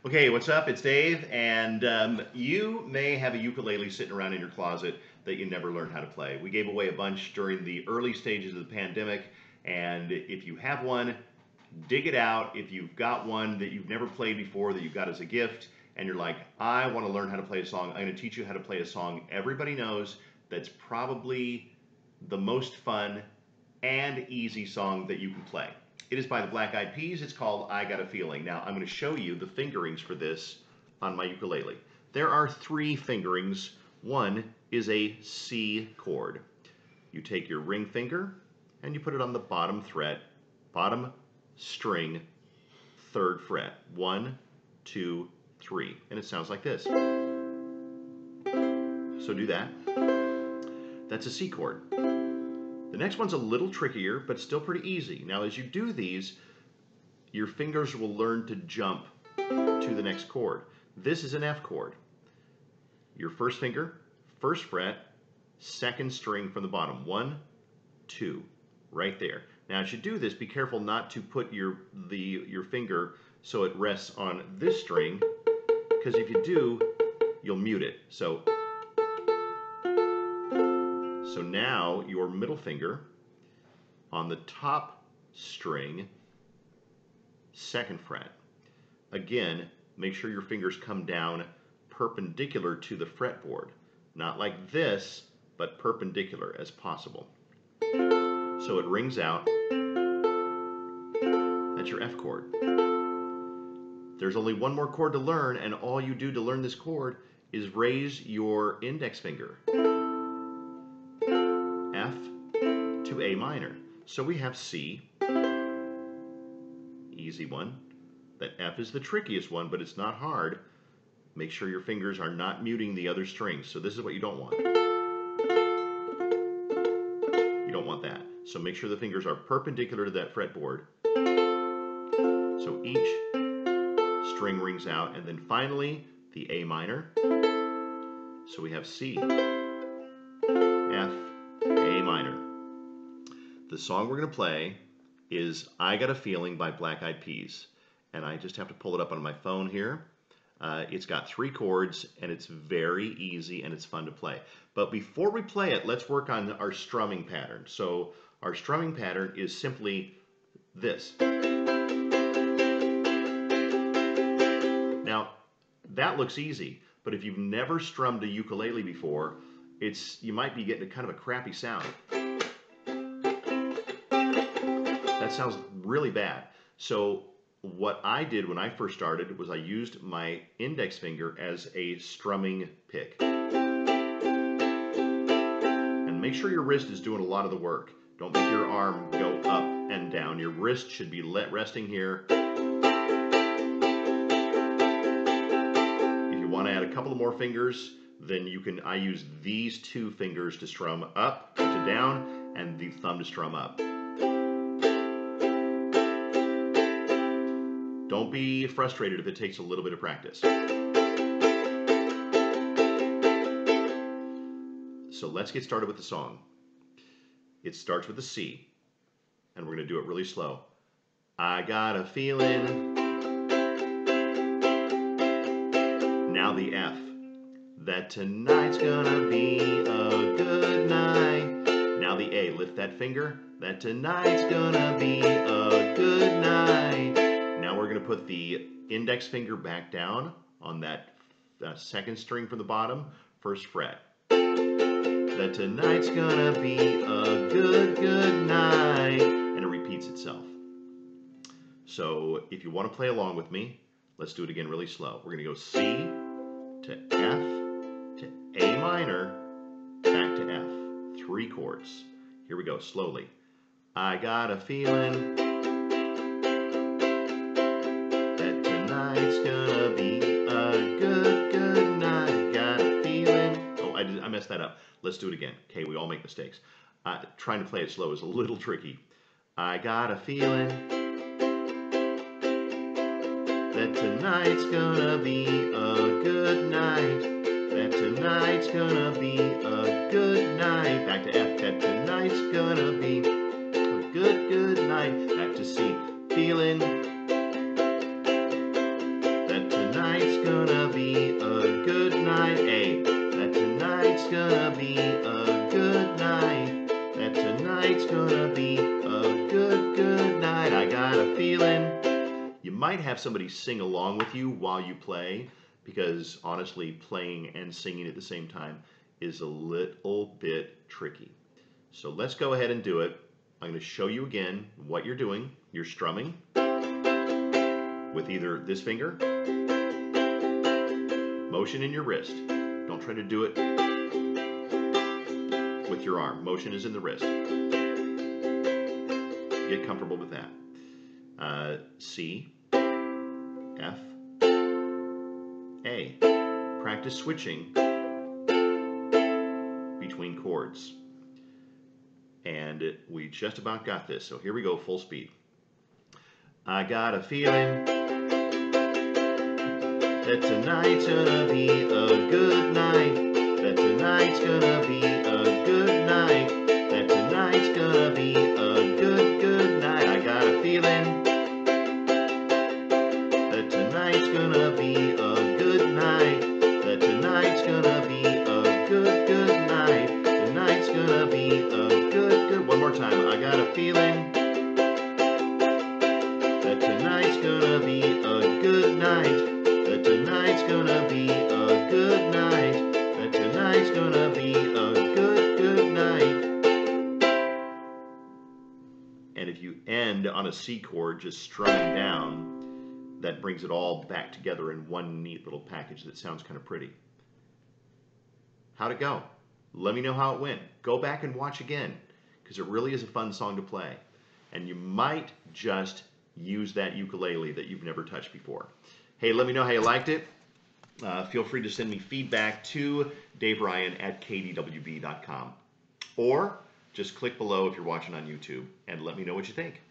Okay, what's up? It's Dave, and you may have a ukulele sitting around in your closet that you never learned how to play. We gave away a bunch during the early stages of the pandemic, and if you have one, dig it out. If you've got one that you've never played before that you got as a gift, and you're like, I want to learn how to play a song, I'm going to teach you how to play a song everybody knows that's probably the most fun and easy song that you can play. It is by the Black Eyed Peas. It's called I Got a Feeling. Now, I'm going to show you the fingerings for this on my ukulele. There are 3 fingerings. One is a C chord. You take your ring finger and you put it on the bottom fret, bottom string, 3rd fret. 1, 2, 3. And it sounds like this. So do that. That's a C chord. The next one's a little trickier, but still pretty easy. Now, as you do these, your fingers will learn to jump to the next chord. This is an F chord. Your first finger, 1st fret, 2nd string from the bottom. 1, 2, right there. Now, as you do this, be careful not to put your finger so it rests on this string, because if you do, you'll mute it. So now your middle finger on the top string, 2nd fret. Again, make sure your fingers come down perpendicular to the fretboard. Not like this, but perpendicular as possible. So it rings out. That's your F chord. There's only one more chord to learn, and all you do to learn this chord is raise your index finger. F to A minor. So we have C, easy one. That F is the trickiest one, but it's not hard. Make sure your fingers are not muting the other strings. So this is what you don't want. You don't want that. So make sure the fingers are perpendicular to that fretboard. So each string rings out, and then finally the A minor. So we have C, F, A minor. The song we're going to play is I Got a Feeling by Black Eyed Peas. And I just have to pull it up on my phone here. It's got 3 chords, and it's very easy, and it's fun to play. But before we play it, let's work on our strumming pattern. So our strumming pattern is simply this. Now, that looks easy, but if you've never strummed a ukulele before, you might be getting a kind of a crappy sound. That sounds really bad. So what I did when I first started was I used my index finger as a strumming pick. And make sure your wrist is doing a lot of the work. Don't make your arm go up and down. Your wrist should be resting here. If you want to add a couple of more fingers, then I use these 2 fingers to strum up, to down, and the thumb to strum up. Don't be frustrated if it takes a little bit of practice. So let's get started with the song. It starts with a C, and we're going to do it really slow. I got a feeling. Now the F. That tonight's gonna be a good night. Now the A, lift that finger. That tonight's gonna be a good night. Now we're gonna put the index finger back down on that 2nd string from the bottom, 1st fret. That tonight's gonna be a good, good night. And it repeats itself. So if you wanna play along with me, let's do it again really slow. We're gonna go C to F, to A minor, back to F. 3 chords. Here we go, slowly. I got a feeling that tonight's gonna be a good, good night. Got a feeling. Oh, I messed that up. Let's do it again. Okay, we all make mistakes. Trying to play it slow is a little tricky. I got a feeling that tonight's gonna be a good night. That tonight's gonna be a good night. Back to F. That tonight's gonna be a good, good night. Back to C. Feeling that tonight might have somebody sing along with you while you play, because honestly, playing and singing at the same time is a little bit tricky. So let's go ahead and do it. I'm going to show you again what you're doing. You're strumming with either this finger, motion in your wrist. Don't try to do it with your arm. Motion is in the wrist. Get comfortable with that. C, F, A. Practice switching between chords. And we just about got this, so here we go, full speed. I got a feeling that tonight's gonna be a good night. That tonight's gonna be a good night. That tonight's gonna be a good night. I got a feeling that tonight's gonna be a good night. That tonight's gonna be a good night. Tonight's gonna be a good. One more time. I got a feeling that tonight's gonna be a good night. That tonight's gonna be a good night. That tonight's gonna be a good night. And if you end on a C chord, just strumming down, that brings it all back together in one neat little package that sounds kind of pretty. How'd it go? Let me know how it went. Go back and watch again, because it really is a fun song to play. And you might just use that ukulele that you've never touched before. Hey, let me know how you liked it. Feel free to send me feedback to daveryan@kdwb.com. Or just click below if you're watching on YouTube and let me know what you think.